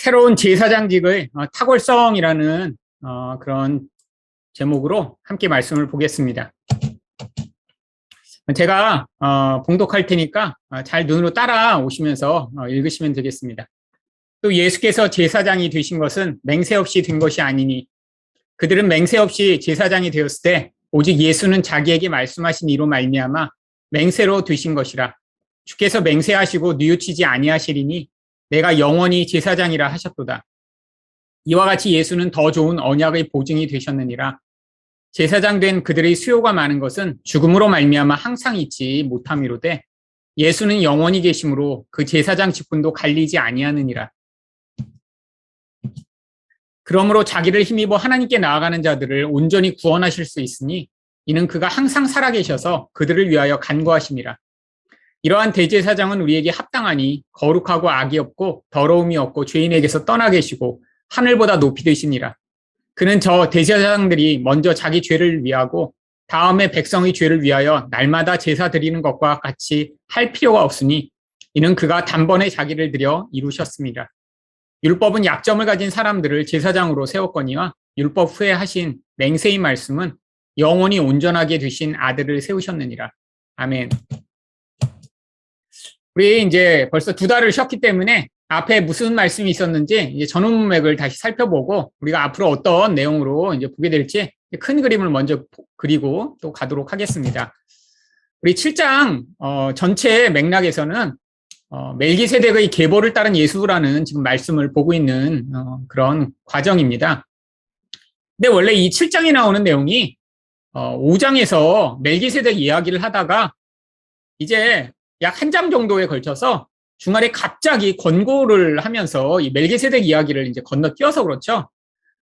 새로운 제사장직의 탁월성이라는 그런 제목으로 함께 말씀을 보겠습니다. 제가 봉독할 테니까 잘 눈으로 따라오시면서 읽으시면 되겠습니다. 또 예수께서 제사장이 되신 것은 맹세 없이 된 것이 아니니 그들은 맹세 없이 제사장이 되었을 때 오직 예수는 자기에게 말씀하신 이로 말미암아 맹세로 되신 것이라. 주께서 맹세하시고 뉘우치지 아니하시리니 내가 영원히 제사장이라 하셨도다. 이와 같이 예수는 더 좋은 언약의 보증이 되셨느니라. 제사장 된 그들의 수요가 많은 것은 죽음으로 말미암아 항상 있지 못함이로되 예수는 영원히 계심으로 그 제사장 직분도 갈리지 아니하느니라. 그러므로 자기를 힘입어 하나님께 나아가는 자들을 온전히 구원하실 수 있으니 이는 그가 항상 살아계셔서 그들을 위하여 간구하심이라. 이러한 대제사장은 우리에게 합당하니 거룩하고 악이 없고 더러움이 없고 죄인에게서 떠나 계시고 하늘보다 높이 되시니라. 그는 저 대제사장들이 먼저 자기 죄를 위하고 다음에 백성의 죄를 위하여 날마다 제사 드리는 것과 같이 할 필요가 없으니 이는 그가 단번에 자기를 드려 이루셨습니다. 율법은 약점을 가진 사람들을 제사장으로 세웠거니와 율법 후에 하신 맹세의 말씀은 영원히 온전하게 되신 아들을 세우셨느니라. 아멘. 우리 이제 벌써 2달을 쉬었기 때문에 앞에 무슨 말씀이 있었는지 이제 전후 문맥을 다시 살펴보고 우리가 앞으로 어떤 내용으로 이제 보게 될지 큰 그림을 먼저 그리고 또 가도록 하겠습니다. 우리 7장 전체 맥락에서는 멜기세덱의 계보를 따른 예수라는 지금 말씀을 보고 있는 그런 과정입니다. 근데 원래 이 7장에 나오는 내용이 5장에서 멜기세덱 이야기를 하다가 이제 약 한 장 정도에 걸쳐서 중간에 갑자기 권고를 하면서 이 멜기세덱 이야기를 이제 건너뛰어서 그렇죠.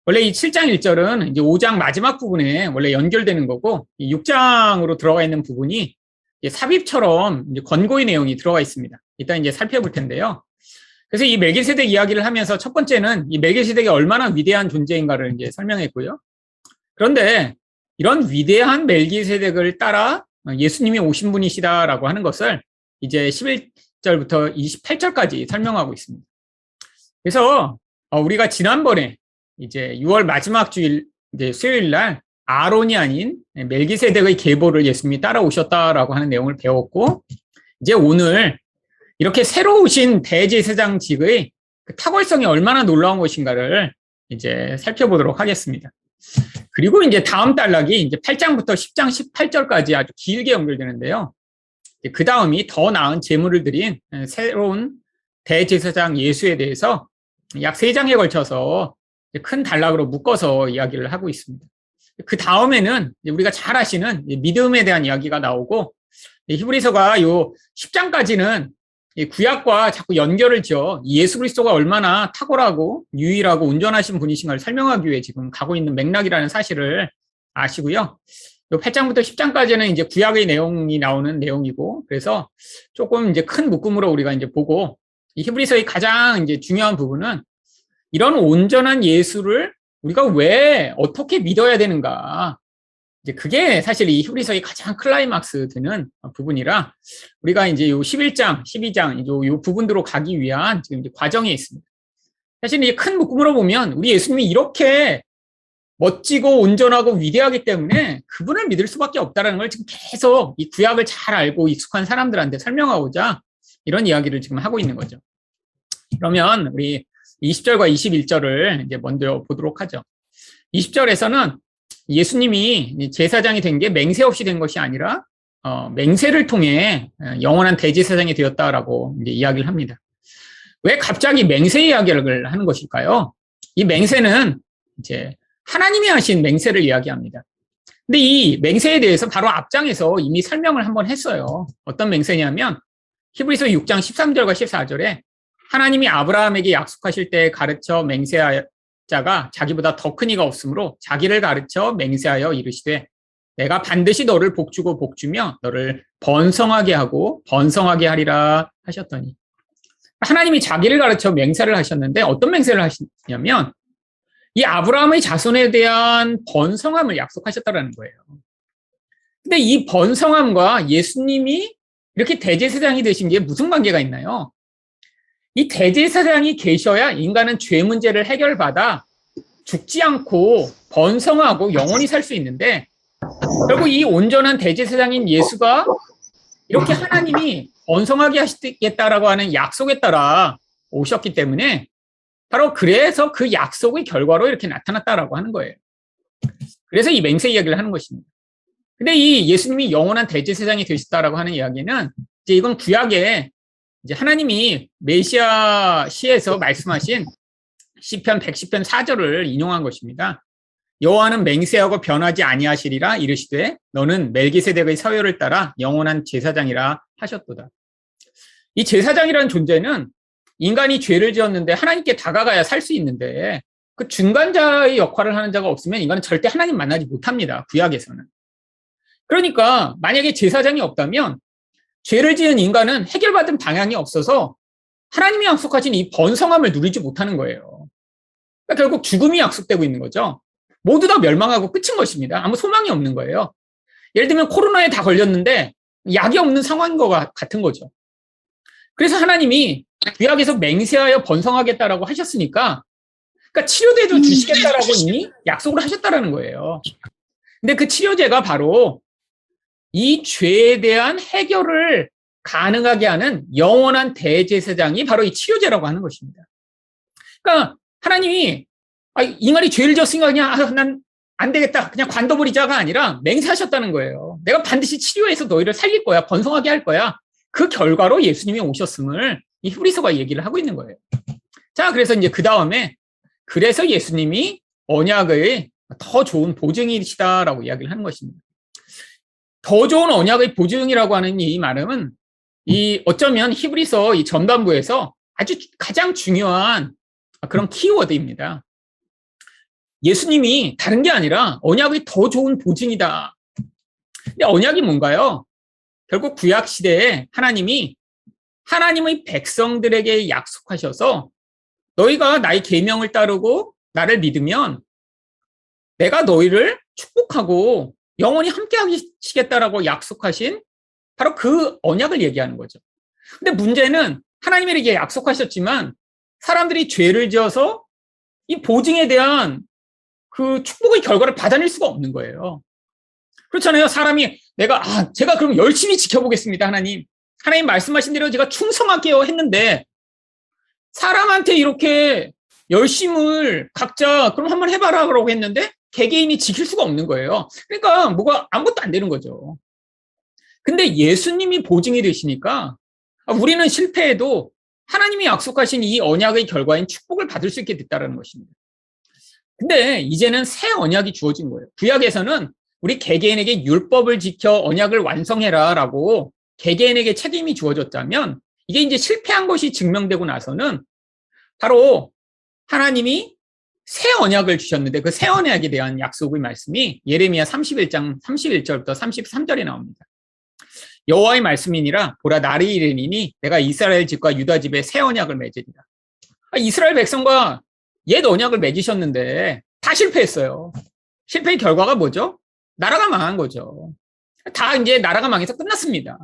원래 이 7장 1절은 이제 5장 마지막 부분에 원래 연결되는 거고, 이 6장으로 들어가 있는 부분이 삽입처럼 이제 권고의 내용이 들어가 있습니다. 이따 이제 살펴볼 텐데요. 그래서 이 멜기세덱 이야기를 하면서 첫 번째는 이 멜기세덱이 얼마나 위대한 존재인가를 이제 설명했고요. 그런데 이런 위대한 멜기세덱을 따라 예수님이 오신 분이시다라고 하는 것을 이제 11절부터 28절까지 설명하고 있습니다. 그래서 우리가 지난번에 이제 6월 마지막 주일 이제 수요일 날 아론이 아닌 멜기세덱의 계보를 예수님이 따라오셨다라고 하는 내용을 배웠고, 이제 오늘 이렇게 새로 오신 대제사장직의 그 탁월성이 얼마나 놀라운 것인가를 이제 살펴보도록 하겠습니다. 그리고 이제 다음 단락이 이제 8장부터 10장 18절까지 아주 길게 연결되는데요. 그 다음이 더 나은 제물을 드린 새로운 대제사장 예수에 대해서 약 3장에 걸쳐서 큰 단락으로 묶어서 이야기를 하고 있습니다. 그 다음에는 우리가 잘 아시는 믿음에 대한 이야기가 나오고, 히브리서가 요 10장까지는 구약과 자꾸 연결을 지어 예수 그리스도가 얼마나 탁월하고 유일하고 온전하신 분이신가를 설명하기 위해 지금 가고 있는 맥락이라는 사실을 아시고요. 8장부터 10장까지는 이제 구약의 내용이 나오는 내용이고, 그래서 조금 이제 큰 묶음으로 우리가 이제 보고, 이 히브리서의 가장 이제 중요한 부분은 이런 온전한 예수를 우리가 왜 어떻게 믿어야 되는가. 이제 그게 사실 이 히브리서의 가장 클라이막스 되는 부분이라 우리가 이제 요 11장, 12장 요 부분으로 가기 위한 지금 이제 과정에 있습니다. 사실 이 큰 묶음으로 보면 우리 예수님이 이렇게 멋지고 온전하고 위대하기 때문에 그분을 믿을 수밖에 없다는 걸 지금 계속 이 구약을 잘 알고 익숙한 사람들한테 설명하고자 이런 이야기를 지금 하고 있는 거죠. 그러면 우리 20절과 21절을 이제 먼저 보도록 하죠. 20절에서는 예수님이 제사장이 된 게 맹세 없이 된 것이 아니라 맹세를 통해 영원한 대제사장이 되었다라고 이제 이야기를 합니다. 왜 갑자기 맹세 이야기를 하는 것일까요? 이 맹세는 이제 하나님이 하신 맹세를 이야기합니다. 근데 이 맹세에 대해서 바로 앞장에서 이미 설명을 한번 했어요. 어떤 맹세냐면 히브리서 6장 13절과 14절에 하나님이 아브라함에게 약속하실 때 가르쳐 맹세하자가 자기보다 더 큰 이가 없으므로 자기를 가르쳐 맹세하여 이르시되 내가 반드시 너를 복주고 복주며 너를 번성하게 하고 번성하게 하리라 하셨더니, 하나님이 자기를 가르쳐 맹세를 하셨는데 어떤 맹세를 하시냐면 이 아브라함의 자손에 대한 번성함을 약속하셨다는 거예요. 근데 이 번성함과 예수님이 이렇게 대제사장이 되신 게 무슨 관계가 있나요? 이 대제사장이 계셔야 인간은 죄 문제를 해결받아 죽지 않고 번성하고 영원히 살 수 있는데, 결국 이 온전한 대제사장인 예수가 이렇게 하나님이 번성하게 하시겠다라고 하는 약속에 따라 오셨기 때문에, 바로 그래서 그 약속의 결과로 이렇게 나타났다라고 하는 거예요. 그래서 이 맹세 이야기를 하는 것입니다. 근데 이 예수님이 영원한 대제사장이 되셨다라고 하는 이야기는, 이제 이건 구약에 이제 하나님이 메시아 시에서 말씀하신 시편 110편 4절을 인용한 것입니다. 여호와는 맹세하고 변하지 아니하시리라 이르시되 너는 멜기세덱의 서열을 따라 영원한 제사장이라 하셨도다. 이 제사장이라는 존재는 인간이 죄를 지었는데 하나님께 다가가야 살 수 있는데, 그 중간자의 역할을 하는 자가 없으면 인간은 절대 하나님 만나지 못합니다. 구약에서는. 그러니까 만약에 제사장이 없다면 죄를 지은 인간은 해결받은 방향이 없어서 하나님이 약속하신 이 번성함을 누리지 못하는 거예요. 그러니까 결국 죽음이 약속되고 있는 거죠. 모두 다 멸망하고 끝인 것입니다. 아무 소망이 없는 거예요. 예를 들면 코로나에 다 걸렸는데 약이 없는 상황인 것 같은 거죠. 그래서 하나님이 구약에서 맹세하여 번성하겠다라고 하셨으니까, 그러니까 치료제도 주시겠다라고 이미 약속을 하셨다라는 거예요. 근데 그 치료제가 바로 이 죄에 대한 해결을 가능하게 하는 영원한 대제사장이 바로 이 치료제라고 하는 것입니다. 그러니까 하나님이 인간이 죄를 지었으니까 그냥 난 안 되겠다, 그냥 관둬버리자가 아니라 맹세하셨다는 거예요. 내가 반드시 치료해서 너희를 살릴 거야, 번성하게 할 거야. 그 결과로 예수님이 오셨음을 이 히브리서가 얘기를 하고 있는 거예요. 자, 그래서 이제 그 다음에 그래서 예수님이 언약의 더 좋은 보증이시다라고 이야기를 하는 것입니다. 더 좋은 언약의 보증이라고 하는 이 말은 이 어쩌면 히브리서 이 전반부에서 아주 가장 중요한 그런 키워드입니다. 예수님이 다른 게 아니라 언약의 더 좋은 보증이다. 근데 언약이 뭔가요? 결국 구약 시대에 하나님이 하나님의 백성들에게 약속하셔서 너희가 나의 계명을 따르고 나를 믿으면 내가 너희를 축복하고 영원히 함께 하시겠다라고 약속하신 바로 그 언약을 얘기하는 거죠. 근데 문제는 하나님에게 약속하셨지만 사람들이 죄를 지어서 이 보증에 대한 그 축복의 결과를 받아낼 수가 없는 거예요. 그렇잖아요. 사람이 제가 그럼 열심히 지켜보겠습니다. 하나님 말씀하신 대로 제가 충성할게요 했는데, 사람한테 이렇게 열심을 각자 그럼 한번 해봐라 그러고 했는데 개개인이 지킬 수가 없는 거예요. 그러니까 뭐가 아무것도 안 되는 거죠. 근데 예수님이 보증이 되시니까 우리는 실패해도 하나님이 약속하신 이 언약의 결과인 축복을 받을 수 있게 됐다는 것입니다. 근데 이제는 새 언약이 주어진 거예요. 구약에서는 우리 개개인에게 율법을 지켜 언약을 완성해라라고 개개인에게 책임이 주어졌다면, 이게 이제 실패한 것이 증명되고 나서는 바로 하나님이 새 언약을 주셨는데, 그 새 언약에 대한 약속의 말씀이 예레미야 31장 31절부터 33절에 나옵니다. 여호와의 말씀이니라 보라 날이 이르리니 내가 이스라엘 집과 유다 집에 새 언약을 맺으리라. 이스라엘 백성과 옛 언약을 맺으셨는데 다 실패했어요. 실패의 결과가 뭐죠? 나라가 망한 거죠. 다 이제 나라가 망해서 끝났습니다.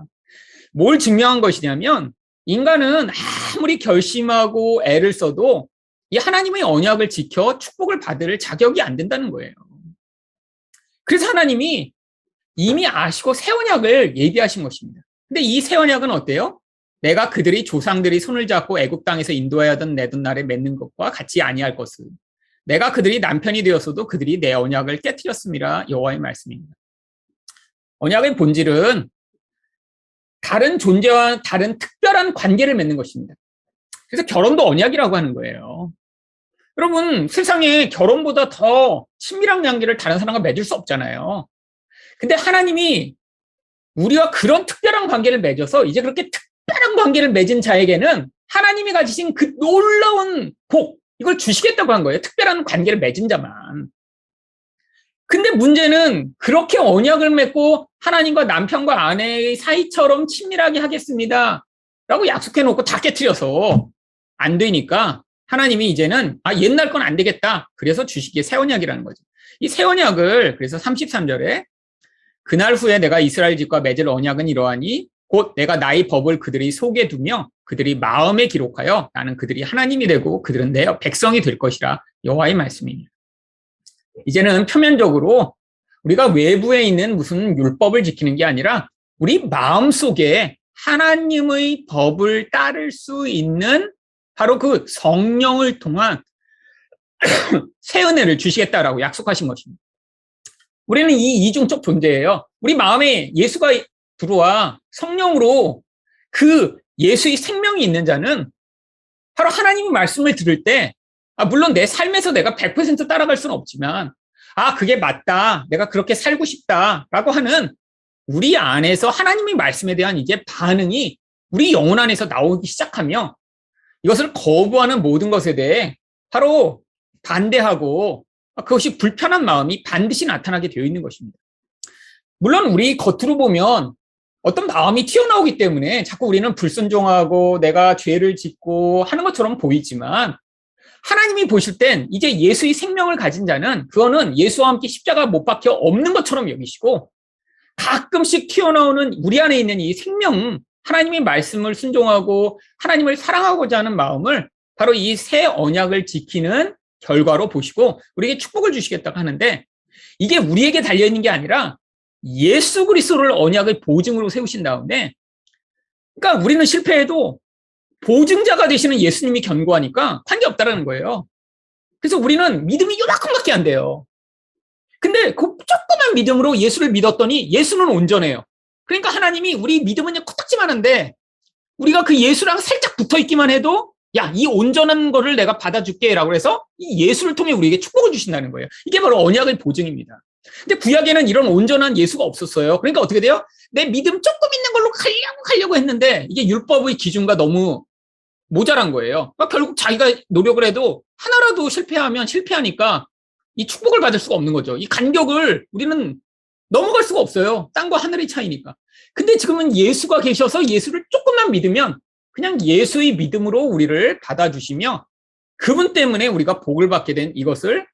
뭘 증명한 것이냐면 인간은 아무리 결심하고 애를 써도 이 하나님의 언약을 지켜 축복을 받을 자격이 안 된다는 거예요. 그래서 하나님이 이미 아시고 새 언약을 예비하신 것입니다. 근데 이 새 언약은 어때요? 내가 그들이 조상들이 손을 잡고 애굽 땅에서 인도하여던 내던 날에 맺는 것과 같이 아니할 것을, 내가 그들이 남편이 되었어도 그들이 내 언약을 깨트렸음이라 여호와의 말씀입니다. 언약의 본질은 다른 존재와 다른 특별한 관계를 맺는 것입니다. 그래서 결혼도 언약이라고 하는 거예요. 여러분, 세상에 결혼보다 더 친밀한 관계를 다른 사람과 맺을 수 없잖아요. 근데 하나님이 우리와 그런 특별한 관계를 맺어서 이제 그렇게 특별한 관계를 맺은 자에게는 하나님이 가지신 그 놀라운 복, 이걸 주시겠다고 한 거예요. 특별한 관계를 맺은 자만. 근데 문제는 그렇게 언약을 맺고 하나님과 남편과 아내의 사이처럼 친밀하게 하겠습니다 라고 약속해놓고 다 깨트려서 안 되니까 하나님이 이제는 옛날 건 안 되겠다. 그래서 주시기에 새 언약이라는 거죠. 이 새 언약을 그래서 33절에 그날 후에 내가 이스라엘 집과 맺을 언약은 이러하니 곧 내가 나의 법을 그들의 속에 두며 그들이 마음에 기록하여 나는 그들이 하나님이 되고 그들은 내 백성이 될 것이라 여호와의 말씀입니다. 이제는 표면적으로 우리가 외부에 있는 무슨 율법을 지키는 게 아니라 우리 마음속에 하나님의 법을 따를 수 있는 바로 그 성령을 통한 새 은혜를 주시겠다라고 약속하신 것입니다. 우리는 이 이중적 존재예요. 우리 마음에 예수가 들어와 성령으로 그 예수의 생명이 있는 자는 바로 하나님의 말씀을 들을 때 물론 내 삶에서 내가 100% 따라갈 수는 없지만 그게 맞다. 내가 그렇게 살고 싶다라고 하는 우리 안에서 하나님의 말씀에 대한 이제 반응이 우리 영혼 안에서 나오기 시작하며 이것을 거부하는 모든 것에 대해 바로 반대하고 그것이 불편한 마음이 반드시 나타나게 되어 있는 것입니다. 물론 우리 겉으로 보면 어떤 마음이 튀어나오기 때문에 자꾸 우리는 불순종하고 내가 죄를 짓고 하는 것처럼 보이지만 하나님이 보실 땐 이제 예수의 생명을 가진 자는 그거는 예수와 함께 십자가 못 박혀 없는 것처럼 여기시고 가끔씩 튀어나오는 우리 안에 있는 이 생명, 하나님의 말씀을 순종하고 하나님을 사랑하고자 하는 마음을 바로 이 새 언약을 지키는 결과로 보시고 우리에게 축복을 주시겠다고 하는데 이게 우리에게 달려있는 게 아니라 예수 그리스도를 언약의 보증으로 세우신 다음에 그러니까 우리는 실패해도 보증자가 되시는 예수님이 견고하니까 관계없다라는 거예요. 그래서 우리는 믿음이 요만큼밖에 안 돼요. 근데 그 조그만 믿음으로 예수를 믿었더니 예수는 온전해요. 그러니까 하나님이 우리 믿음은 코딱지만한데 우리가 그 예수랑 살짝 붙어있기만 해도 이 온전한 거를 내가 받아줄게 라고 해서 이 예수를 통해 우리에게 축복을 주신다는 거예요. 이게 바로 언약의 보증입니다. 근데 구약에는 이런 온전한 예수가 없었어요. 그러니까 어떻게 돼요? 내 믿음 조금 있는 걸로 가려고 했는데 이게 율법의 기준과 너무 모자란 거예요. 그러니까 결국 자기가 노력을 해도 하나라도 실패하니까 이 축복을 받을 수가 없는 거죠. 이 간격을 우리는 넘어갈 수가 없어요. 땅과 하늘의 차이니까. 근데 지금은 예수가 계셔서 예수를 조금만 믿으면 그냥 예수의 믿음으로 우리를 받아주시며 그분 때문에 우리가 복을 받게 된 이것을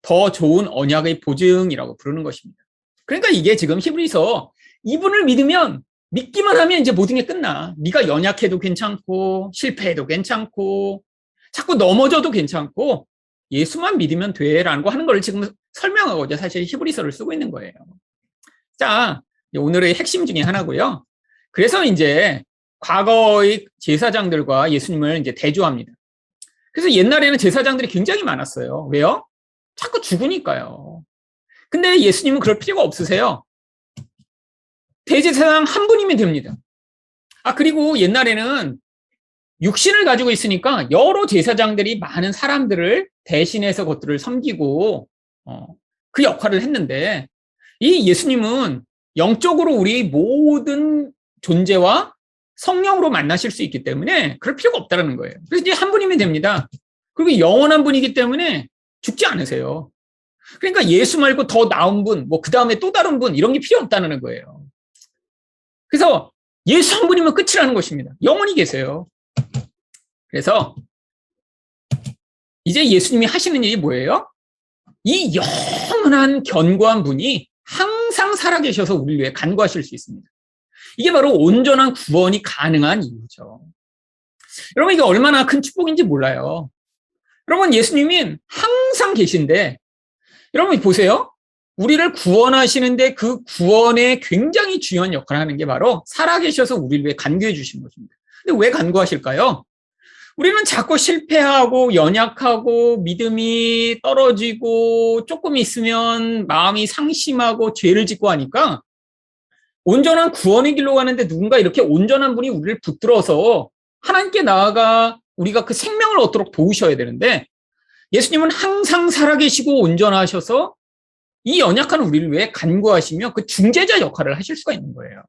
더 좋은 언약의 보증이라고 부르는 것입니다. 그러니까 이게 지금 히브리서 이분을 믿기만 하면 이제 모든 게 끝나. 네가 연약해도 괜찮고 실패해도 괜찮고 자꾸 넘어져도 괜찮고 예수만 믿으면 돼라는 거 하는 걸 지금 설명하고자 사실 히브리서를 쓰고 있는 거예요. 자, 오늘의 핵심 중에 하나고요. 그래서 이제 과거의 제사장들과 예수님을 이제 대조합니다. 그래서 옛날에는 제사장들이 굉장히 많았어요. 왜요? 자꾸 죽으니까요. 근데 예수님은 그럴 필요가 없으세요. 대제사장 한 분이면 됩니다. 그리고 옛날에는 육신을 가지고 있으니까 여러 제사장들이 많은 사람들을 대신해서 그것들을 섬기고 그 역할을 했는데 이 예수님은 영적으로 우리 모든 존재와 성령으로 만나실 수 있기 때문에 그럴 필요가 없다는 거예요. 그래서 이제 한 분이면 됩니다. 그리고 영원한 분이기 때문에 죽지 않으세요. 그러니까 예수 말고 더 나은 분, 그 다음에 또 다른 분 이런 게 필요 없다는 거예요. 그래서 예수 한 분이면 끝이라는 것입니다. 영원히 계세요. 그래서 이제 예수님이 하시는 일이 뭐예요? 이 영원한 견고한 분이 항상 살아계셔서 우리를 위해 간구하실 수 있습니다. 이게 바로 온전한 구원이 가능한 이유죠. 여러분 이게 얼마나 큰 축복인지 몰라요. 여러분 예수님은 항상 계신데 여러분 보세요. 우리를 구원하시는데 그 구원에 굉장히 중요한 역할을 하는 게 바로 살아계셔서 우리를 위해 간구해 주시는 것입니다. 근데 왜 간구하실까요? 우리는 자꾸 실패하고 연약하고 믿음이 떨어지고 조금 있으면 마음이 상심하고 죄를 짓고 하니까 온전한 구원의 길로 가는데 누군가 이렇게 온전한 분이 우리를 붙들어서 하나님께 나아가 우리가 그 생명을 얻도록 도우셔야 되는데 예수님은 항상 살아계시고 온전하셔서 이 연약한 우리를 위해 간구하시며 그 중재자 역할을 하실 수가 있는 거예요.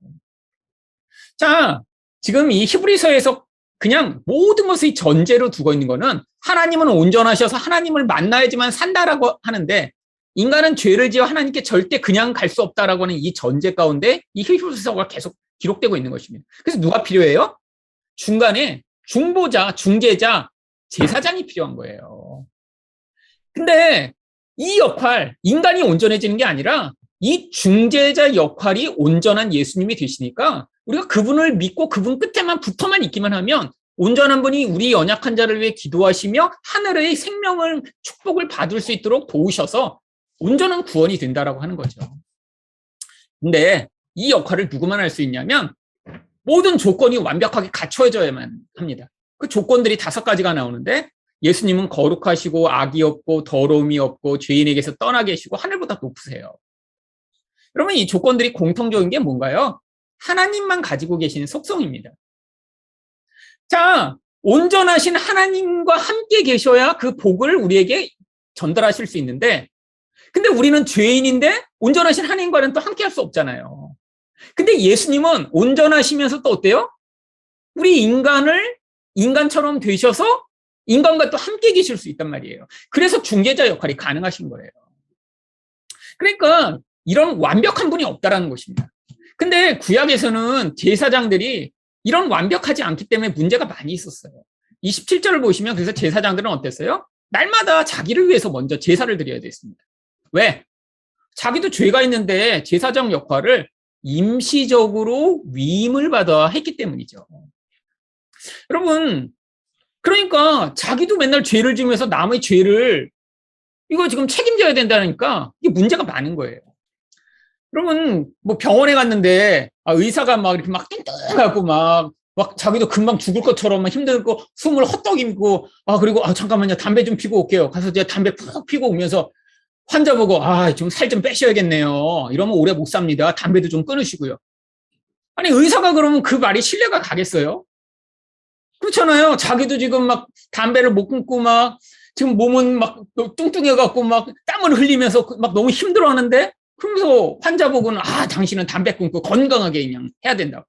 자, 지금 이 히브리서에서 그냥 모든 것의 전제로 두고 있는 거는 하나님은 온전하셔서 하나님을 만나야지만 산다라고 하는데 인간은 죄를 지어 하나님께 절대 그냥 갈 수 없다라고 하는 이 전제 가운데 이 히브리서가 계속 기록되고 있는 것입니다. 그래서 누가 필요해요? 중간에 중보자, 중재자, 제사장이 필요한 거예요. 근데 이 역할, 인간이 온전해지는 게 아니라 이 중재자 역할이 온전한 예수님이 되시니까 우리가 그분을 믿고 그분 끝에만 붙어만 있기만 하면 온전한 분이 우리 연약한 자를 위해 기도하시며 하늘의 생명을 축복을 받을 수 있도록 도우셔서 온전한 구원이 된다라고 하는 거죠. 근데 이 역할을 누구만 할 수 있냐면 모든 조건이 완벽하게 갖춰져야만 합니다. 그 조건들이 5가지가 나오는데 예수님은 거룩하시고 악이 없고 더러움이 없고 죄인에게서 떠나 계시고 하늘보다 높으세요. 그러면 이 조건들이 공통적인 게 뭔가요? 하나님만 가지고 계시는 속성입니다. 자, 온전하신 하나님과 함께 계셔야 그 복을 우리에게 전달하실 수 있는데, 근데 우리는 죄인인데 온전하신 하나님과는 또 함께 할 수 없잖아요. 근데 예수님은 온전하시면서 또 어때요? 우리 인간처럼 되셔서 인간과 또 함께 계실 수 있단 말이에요. 그래서 중개자 역할이 가능하신 거예요. 그러니까 이런 완벽한 분이 없다라는 것입니다. 근데 구약에서는 제사장들이 이런 완벽하지 않기 때문에 문제가 많이 있었어요. 27절을 보시면 그래서 제사장들은 어땠어요? 날마다 자기를 위해서 먼저 제사를 드려야 됐습니다. 왜? 자기도 죄가 있는데 제사장 역할을 임시적으로 위임을 받아 했기 때문이죠. 여러분, 그러니까 자기도 맨날 죄를 지으면서 남의 죄를 이거 지금 책임져야 된다니까 이게 문제가 많은 거예요. 여러분, 뭐 병원에 갔는데 의사가 막 이렇게 막 띵띵하고 막 자기도 금방 죽을 것처럼 막 힘들고 숨을 헛떡이고 그리고 잠깐만요, 담배 좀 피고 올게요. 가서 제가 담배 푹 피고 오면서 환자 보고 좀 살 좀 빼셔야겠네요. 이러면 오래 못 삽니다. 담배도 좀 끊으시고요. 아니 의사가 그러면 그 말이 신뢰가 가겠어요? 그렇잖아요. 자기도 지금 막 담배를 못 끊고 막 지금 몸은 막 뚱뚱해갖고 막 땀을 흘리면서 막 너무 힘들어하는데 그러면서 환자 보고는 당신은 담배 끊고 건강하게 그냥 해야 된다고.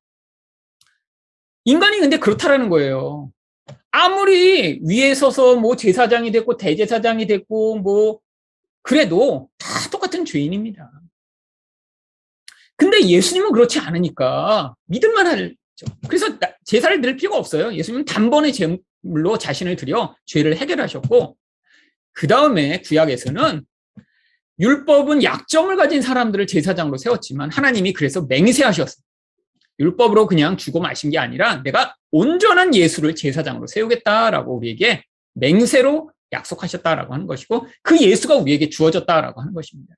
인간이 근데 그렇다라는 거예요. 아무리 위에 서서 뭐 제사장이 됐고 대제사장이 됐고 뭐 그래도 다 똑같은 죄인입니다. 근데 예수님은 그렇지 않으니까 믿을만 하죠. 그래서 제사를 드릴 필요가 없어요. 예수님은 단번에 제물로 자신을 드려 죄를 해결하셨고, 그 다음에 구약에서는 율법은 약점을 가진 사람들을 제사장으로 세웠지만 하나님이 그래서 맹세하셨어요. 율법으로 그냥 주고 마신 게 아니라 내가 온전한 예수를 제사장으로 세우겠다라고 우리에게 맹세로 약속하셨다라고 하는 것이고, 그 예수가 우리에게 주어졌다라고 하는 것입니다.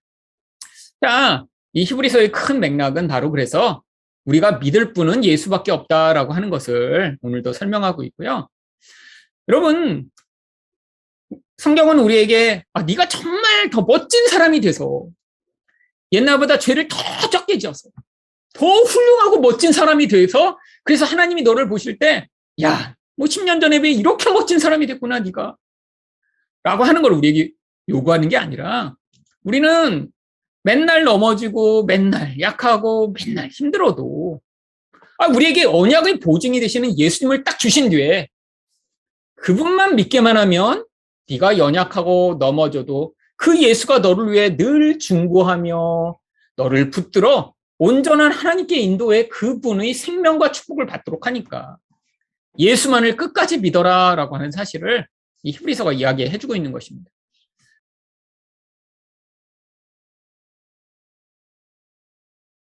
자, 이 히브리서의 큰 맥락은 바로 그래서 우리가 믿을 분은 예수밖에 없다라고 하는 것을 오늘도 설명하고 있고요. 여러분, 성경은 우리에게 네가 정말 더 멋진 사람이 돼서 옛날보다 죄를 더 적게 지어서 더 훌륭하고 멋진 사람이 돼서 그래서 하나님이 너를 보실 때 뭐 10년 전에 왜 이렇게 멋진 사람이 됐구나 네가 라고 하는 걸 우리에게 요구하는 게 아니라 우리는 맨날 넘어지고 맨날 약하고 맨날 힘들어도 우리에게 언약의 보증이 되시는 예수님을 딱 주신 뒤에 그분만 믿게만 하면 네가 연약하고 넘어져도 그 예수가 너를 위해 늘 중보하며 너를 붙들어 온전한 하나님께 인도해 그분의 생명과 축복을 받도록 하니까 예수만을 끝까지 믿어라 라고 하는 사실을 이 히브리서가 이야기해주고 있는 것입니다.